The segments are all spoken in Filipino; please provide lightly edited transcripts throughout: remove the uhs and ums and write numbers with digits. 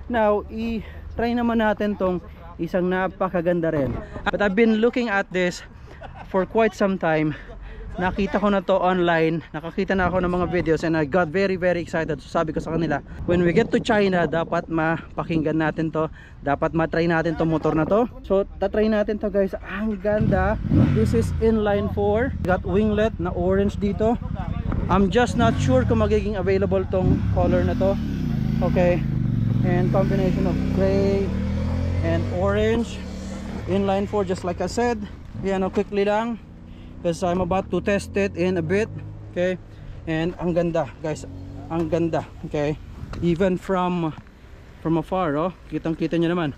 Now, i-try naman natin tong isang napakaganda rin. But I've been looking at this for quite some time. Nakita ko na to online, nakakita na ako ng mga videos, and I got very excited. So sabi ko sa kanila, when we get to China, dapat mapakinggan natin to, dapat matry natin tong motor na to. So tatry natin to guys. Ang ganda. This is inline 4, got winglet na orange dito. I'm just not sure kung magiging available tong color na to. Okay, and combination of gray and orange, inline 4 just like I said. Yan, quickly lang, because I'm about to test it in a bit. Okay, and ang ganda guys, ang ganda. Okay, even from afar, oh, kitang kita nyo naman.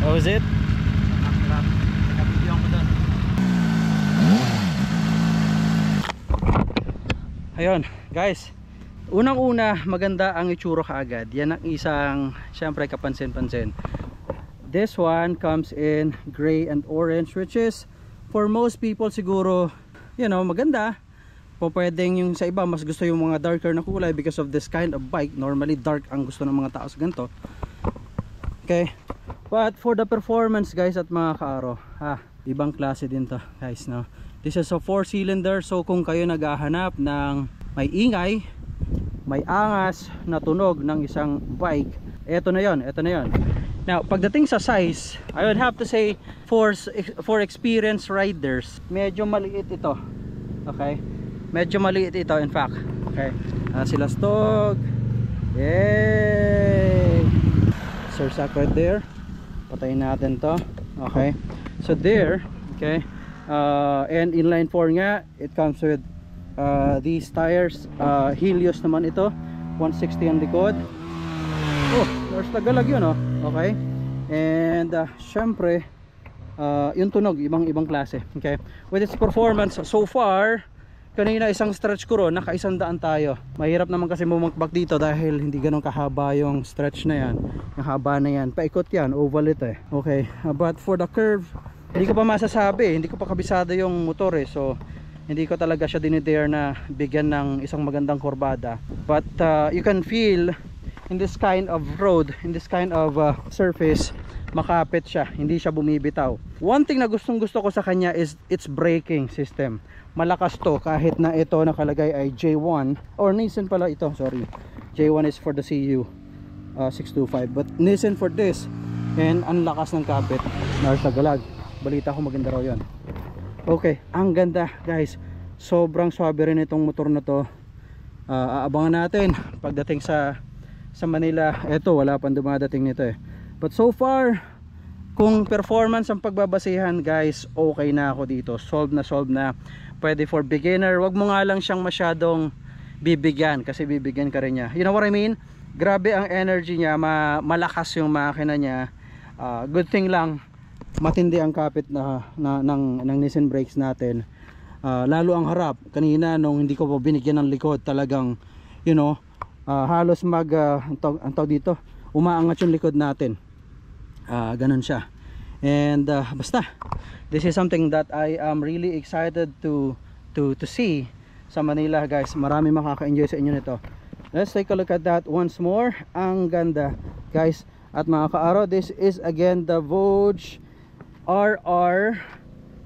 How is it? Ayun guys, unang-una maganda ang itsura kaagad. Yan ang isang syempre kapansin-pansin. This one comes in gray and orange, which is for most people siguro, you know, maganda. Pwedeng yung sa iba mas gusto yung mga darker na kulay because of this kind of bike. Normally dark ang gusto ng mga tao sa ganito. Okay, but for the performance guys at mga kaaro, ibang klase din to guys, no? This is a 4-cylinder, so kung kayo naghahanap ng may ingay, may angas na tunog ng isang bike, eto na yon, eto na yon. Now pagdating sa size, I would have to say for experienced riders, medyo maliit ito. Okay, medyo maliit ito in fact. Okay, sila stog. Yay! Sir Sack right there. Patayin natin to. Okay, so there. Okay, and inline 4 nga, it comes with these tires. Helios naman ito, 160 ang likod. Oh, there's tagalag yun, oh. Okay, and syempre yung tunog ibang klase. Okay, with its performance so far, kanina isang stretch ko ron, naka 100 tayo. Mahirap naman kasi bumagpak dito dahil hindi ganun kahaba yung stretch na yan. Yung haba na yan, paikot yan, oval ito eh. Okay, but for the curve, hindi ko pa masasabi, hindi ko pa kabisado yung motor eh. So hindi ko talaga siya dinidare na bigyan ng isang magandang kurbada. But you can feel in this kind of road, in this kind of surface, makapit siya, hindi siya bumibitaw. One thing na gustong gusto ko sa kanya is its braking system. Malakas to kahit na ito nakalagay ay J1 or Nissan pala ito, sorry. J1 is for the CU 625, but Nissan for this, and ang lakas ng kapit. Narsagalag, balita ko maganda raw yun. Okay, ang ganda guys, sobrang swabe rin itong motor na to. Aabangan natin pagdating sa Manila. Eto, wala pang dumadating nito eh. But so far, kung performance ang pagbabasihan guys, okay na ako dito. Solve na. Pwede for beginner. Wag mo nga lang siyang masyadong bibigyan, kasi bibigyan ka rin niya. You know what I mean? Grabe ang energy niya, malakas yung makina niya. Good thing lang, matindi ang kapit ng Nissan brakes natin. Lalo ang harap. Kanina nung hindi ko pa binigyan ng likod, talagang you know, halos ang tawag dito, umaangat yung likod natin. Ganun siya. And basta this is something that I am really excited to see sa Manila guys. Marami makaka-enjoy sa inyo nito. Let's take a look at that once more. Ang ganda guys. At mga kaaro, this is again the Vogue RR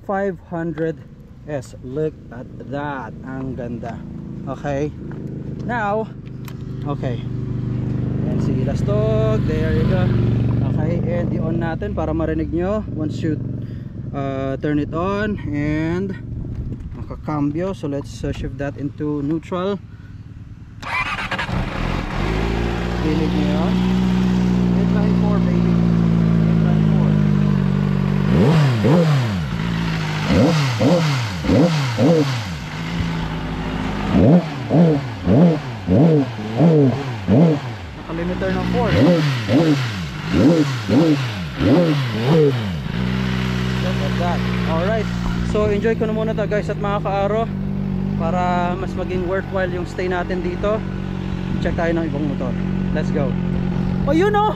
500S. Look at that. Ang ganda. Okay, now, okay, and see the stock, there you go. Okay, and i-on natin para marinig nyo once you turn it on, and makakambyo. So let's shift that into neutral. Dinig nyo yun. Inline 4 baby, inline 4. Nakalimiter ng 4. Look at that. Alright, so enjoy ko na muna to guys at mga kaaro, para mas maging worthwhile yung stay natin dito. Check tayo ng ibang motor. Let's go. Oh, yun oh!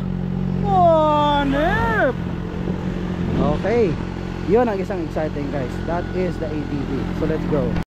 Oh, nip! Okay, yun ang isang exciting guys. That is the ATV. So let's go.